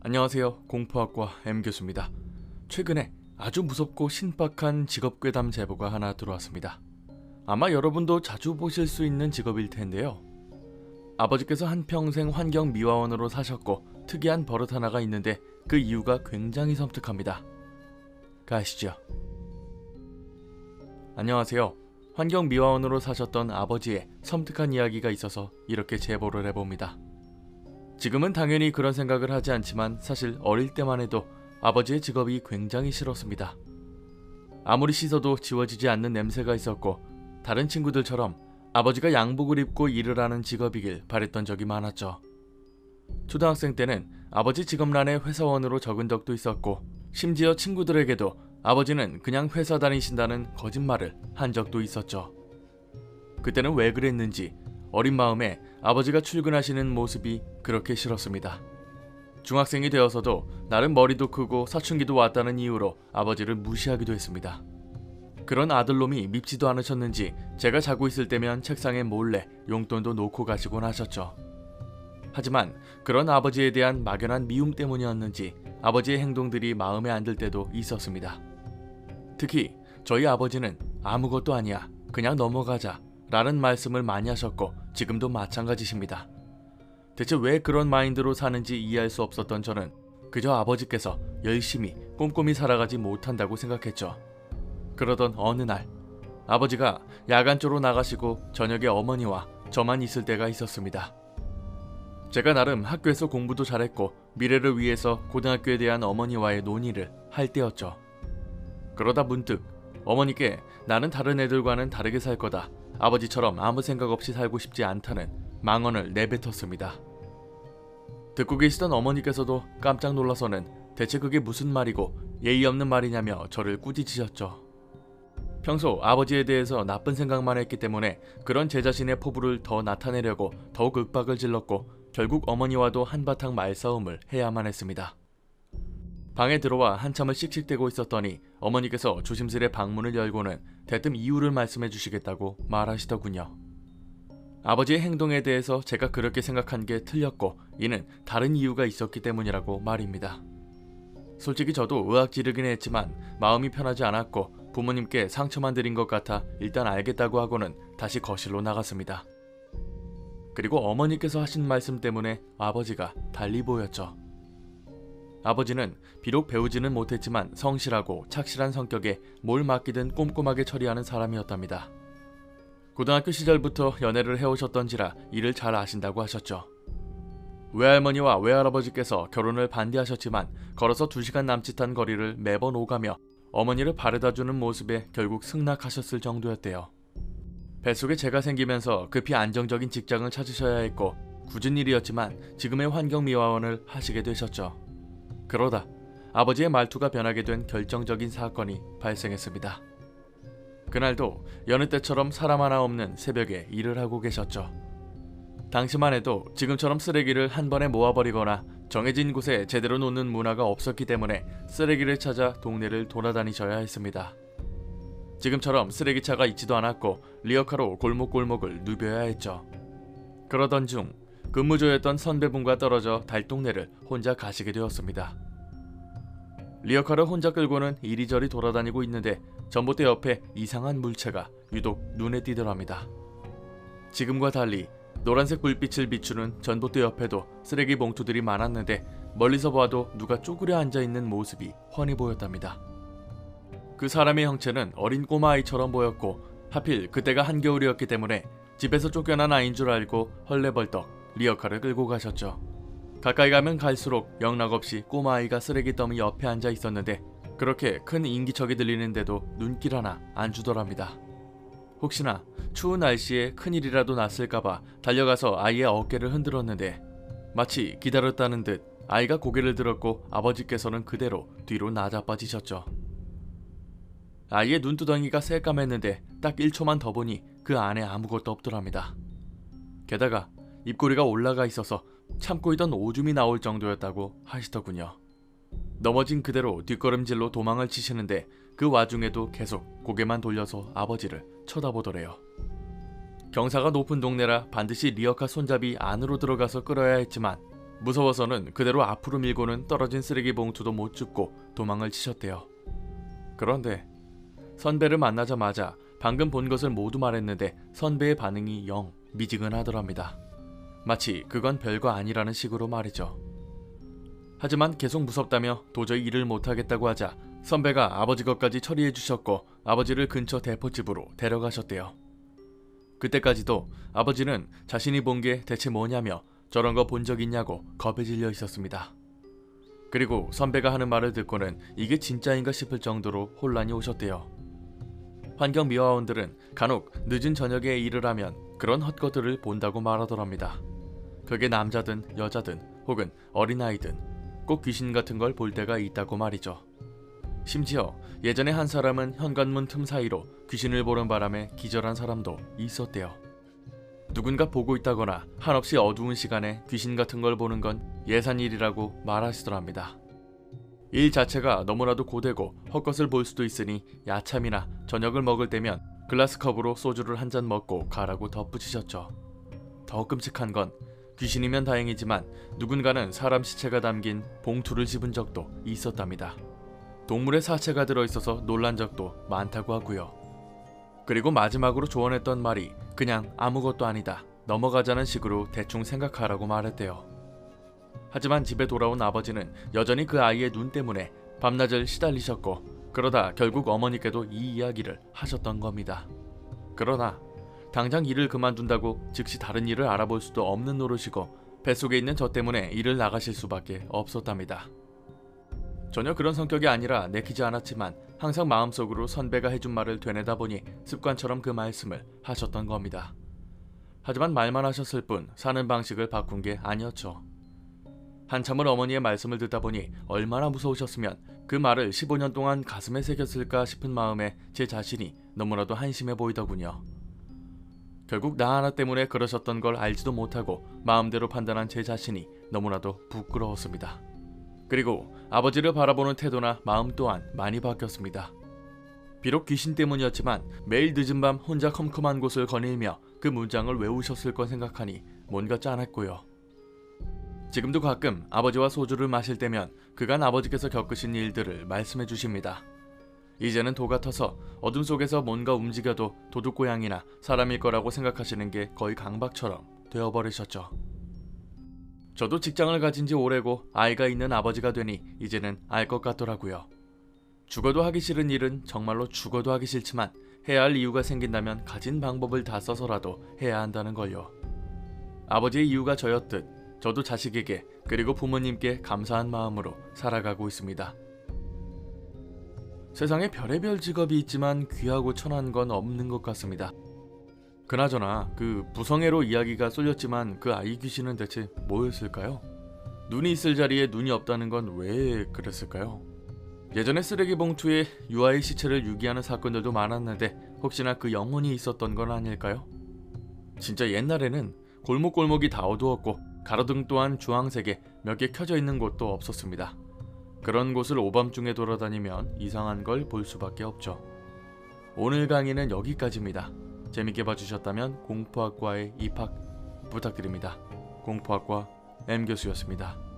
안녕하세요. 공포학과 M교수입니다. 최근에 아주 무섭고 신박한 직업괴담 제보가 하나 들어왔습니다. 아마 여러분도 자주 보실 수 있는 직업일 텐데요. 아버지께서 한평생 환경미화원으로 사셨고 특이한 버릇 하나가 있는데 그 이유가 굉장히 섬뜩합니다. 가시죠. 안녕하세요. 환경미화원으로 사셨던 아버지의 섬뜩한 이야기가 있어서 이렇게 제보를 해봅니다. 지금은 당연히 그런 생각을 하지 않지만 사실 어릴 때만 해도 아버지의 직업이 굉장히 싫었습니다. 아무리 씻어도 지워지지 않는 냄새가 있었고 다른 친구들처럼 아버지가 양복을 입고 일을 하는 직업이길 바랬던 적이 많았죠. 초등학생 때는 아버지 직업란에 회사원으로 적은 적도 있었고 심지어 친구들에게도 아버지는 그냥 회사 다니신다는 거짓말을 한 적도 있었죠. 그때는 왜 그랬는지 어린 마음에 아버지가 출근하시는 모습이 그렇게 싫었습니다. 중학생이 되어서도 나름 머리도 크고 사춘기도 왔다는 이유로 아버지를 무시하기도 했습니다. 그런 아들놈이 밉지도 않으셨는지 제가 자고 있을 때면 책상에 몰래 용돈도 놓고 가시곤 하셨죠. 하지만 그런 아버지에 대한 막연한 미움 때문이었는지 아버지의 행동들이 마음에 안 들 때도 있었습니다. 특히 저희 아버지는 아무것도 아니야, 그냥 넘어가자 라는 말씀을 많이 하셨고 지금도 마찬가지십니다. 대체 왜 그런 마인드로 사는지 이해할 수 없었던 저는 그저 아버지께서 열심히 꼼꼼히 살아가지 못한다고 생각했죠. 그러던 어느 날 아버지가 야간조로 나가시고 저녁에 어머니와 저만 있을 때가 있었습니다. 제가 나름 학교에서 공부도 잘했고 미래를 위해서 고등학교에 대한 어머니와의 논의를 할 때였죠. 그러다 문득 어머니께 나는 다른 애들과는 다르게 살 거다, 아버지처럼 아무 생각 없이 살고 싶지 않다는 망언을 내뱉었습니다. 듣고 계시던 어머니께서도 깜짝 놀라서는 대체 그게 무슨 말이고 예의 없는 말이냐며 저를 꾸짖으셨죠. 평소 아버지에 대해서 나쁜 생각만 했기 때문에 그런 제 자신의 포부를 더 나타내려고 더욱 윽박을 질렀고 결국 어머니와도 한바탕 말싸움을 해야만 했습니다. 방에 들어와 한참을 씩씩대고 있었더니 어머니께서 조심스레 방문을 열고는 대뜸 이유를 말씀해 주시겠다고 말하시더군요. 아버지의 행동에 대해서 제가 그렇게 생각한 게 틀렸고 이는 다른 이유가 있었기 때문이라고 말입니다. 솔직히 저도 의학 지르긴 했지만 마음이 편하지 않았고 부모님께 상처만 드린 것 같아 일단 알겠다고 하고는 다시 거실로 나갔습니다. 그리고 어머니께서 하신 말씀 때문에 아버지가 달리 보였죠. 아버지는 비록 배우지는 못했지만 성실하고 착실한 성격에 뭘 맡기든 꼼꼼하게 처리하는 사람이었답니다. 고등학교 시절부터 연애를 해오셨던지라 이를 잘 아신다고 하셨죠. 외할머니와 외할아버지께서 결혼을 반대하셨지만 걸어서 2시간 남짓한 거리를 매번 오가며 어머니를 바래다주는 모습에 결국 승낙하셨을 정도였대요. 뱃속에 제가 생기면서 급히 안정적인 직장을 찾으셔야 했고 굳은 일이었지만 지금의 환경미화원을 하시게 되셨죠. 그러다 아버지의 말투가 변하게 된 결정적인 사건이 발생했습니다. 그날도 여느 때처럼 사람 하나 없는 새벽에 일을 하고 계셨죠. 당시만 해도 지금처럼 쓰레기를 한 번에 모아버리거나 정해진 곳에 제대로 놓는 문화가 없었기 때문에 쓰레기를 찾아 동네를 돌아다니셔야 했습니다. 지금처럼 쓰레기차가 있지도 않았고 리어카로 골목골목을 누벼야 했죠. 그러던 중 근무조였던 선배분과 떨어져 달동네를 혼자 가시게 되었습니다. 리어카를 혼자 끌고는 이리저리 돌아다니고 있는데 전봇대 옆에 이상한 물체가 유독 눈에 띄더랍니다. 지금과 달리 노란색 불빛을 비추는 전봇대 옆에도 쓰레기 봉투들이 많았는데 멀리서 봐도 누가 쪼그려 앉아있는 모습이 훤히 보였답니다. 그 사람의 형체는 어린 꼬마아이처럼 보였고 하필 그때가 한겨울이었기 때문에 집에서 쫓겨난 아이인 줄 알고 헐레벌떡 리어카를 끌고 가셨죠. 가까이 가면 갈수록 영락없이 꼬마아이가 쓰레기 더미 옆에 앉아 있었는데 그렇게 큰 인기척이 들리는데도 눈길 하나 안 주더랍니다. 혹시나 추운 날씨에 큰일이라도 났을까봐 달려가서 아이의 어깨를 흔들었는데 마치 기다렸다는 듯 아이가 고개를 들었고 아버지께서는 그대로 뒤로 나자빠지셨죠. 아이의 눈두덩이가 새까맸는데 딱 1초만 더 보니 그 안에 아무것도 없더랍니다. 게다가 입꼬리가 올라가 있어서 참고 있던 오줌이 나올 정도였다고 하시더군요. 넘어진 그대로 뒷걸음질로 도망을 치시는데 그 와중에도 계속 고개만 돌려서 아버지를 쳐다보더래요. 경사가 높은 동네라 반드시 리어카 손잡이 안으로 들어가서 끌어야 했지만 무서워서는 그대로 앞으로 밀고는 떨어진 쓰레기 봉투도 못 줍고 도망을 치셨대요. 그런데 선배를 만나자마자 방금 본 것을 모두 말했는데 선배의 반응이 영 미지근하더랍니다. 마치 그건 별거 아니라는 식으로 말이죠. 하지만 계속 무섭다며 도저히 일을 못하겠다고 하자 선배가 아버지 것까지 처리해 주셨고 아버지를 근처 대포집으로 데려가셨대요. 그때까지도 아버지는 자신이 본 게 대체 뭐냐며 저런 거 본 적 있냐고 겁에 질려 있었습니다. 그리고 선배가 하는 말을 듣고는 이게 진짜인가 싶을 정도로 혼란이 오셨대요. 환경미화원들은 간혹 늦은 저녁에 일을 하면 그런 헛것들을 본다고 말하더랍니다. 그게 남자든 여자든 혹은 어린아이든 꼭 귀신 같은 걸 볼 때가 있다고 말이죠. 심지어 예전에 한 사람은 현관문 틈 사이로 귀신을 보는 바람에 기절한 사람도 있었대요. 누군가 보고 있다거나 한없이 어두운 시간에 귀신 같은 걸 보는 건 예산일이라고 말하시더랍니다. 일 자체가 너무나도 고되고 헛것을 볼 수도 있으니 야참이나 저녁을 먹을 때면 글라스컵으로 소주를 한 잔 먹고 가라고 덧붙이셨죠. 더 끔찍한 건 귀신이면 다행이지만 누군가는 사람 시체가 담긴 봉투를 집은 적도 있었답니다. 동물의 사체가 들어있어서 놀란 적도 많다고 하고요. 그리고 마지막으로 조언했던 말이 그냥 아무것도 아니다, 넘어가자는 식으로 대충 생각하라고 말했대요. 하지만 집에 돌아온 아버지는 여전히 그 아이의 눈 때문에 밤낮을 시달리셨고 그러다 결국 어머니께도 이 이야기를 하셨던 겁니다. 그러나 당장 일을 그만둔다고 즉시 다른 일을 알아볼 수도 없는 노릇이고 뱃속에 있는 저 때문에 일을 나가실 수밖에 없었답니다. 전혀 그런 성격이 아니라 내키지 않았지만 항상 마음속으로 선배가 해준 말을 되뇌다 보니 습관처럼 그 말씀을 하셨던 겁니다. 하지만 말만 하셨을 뿐 사는 방식을 바꾼 게 아니었죠. 한참을 어머니의 말씀을 듣다 보니 얼마나 무서우셨으면 그 말을 15년 동안 가슴에 새겼을까 싶은 마음에 제 자신이 너무나도 한심해 보이더군요. 결국 나 하나 때문에 그러셨던 걸 알지도 못하고 마음대로 판단한 제 자신이 너무나도 부끄러웠습니다. 그리고 아버지를 바라보는 태도나 마음 또한 많이 바뀌었습니다. 비록 귀신 때문이었지만 매일 늦은 밤 혼자 컴컴한 곳을 거닐며 그 문장을 외우셨을 건 생각하니 뭔가 짠했고요. 지금도 가끔 아버지와 소주를 마실 때면 그간 아버지께서 겪으신 일들을 말씀해 주십니다. 이제는 도 같아서 어둠 속에서 뭔가 움직여도 도둑고양이나 사람일 거라고 생각하시는 게 거의 강박처럼 되어버리셨죠. 저도 직장을 가진 지 오래고 아이가 있는 아버지가 되니 이제는 알 것 같더라고요. 죽어도 하기 싫은 일은 정말로 죽어도 하기 싫지만 해야 할 이유가 생긴다면 가진 방법을 다 써서라도 해야 한다는 걸요. 아버지의 이유가 저였듯 저도 자식에게 그리고 부모님께 감사한 마음으로 살아가고 있습니다. 세상에 별의별 직업이 있지만 귀하고 천한 건 없는 것 같습니다. 그나저나 그 부성애로 이야기가 쏠렸지만 그 아이 귀신은 대체 뭐였을까요? 눈이 있을 자리에 눈이 없다는 건 왜 그랬을까요? 예전에 쓰레기 봉투에 유아의 시체를 유기하는 사건들도 많았는데 혹시나 그 영혼이 있었던 건 아닐까요? 진짜 옛날에는 골목골목이 다 어두웠고 가로등 또한 주황색에 몇 개 켜져 있는 곳도 없었습니다. 그런 곳을 오밤중에 돌아다니면 이상한 걸 볼 수밖에 없죠. 오늘 강의는 여기까지입니다. 재밌게 봐주셨다면 공포학과에 입학 부탁드립니다. 공포학과 M교수였습니다.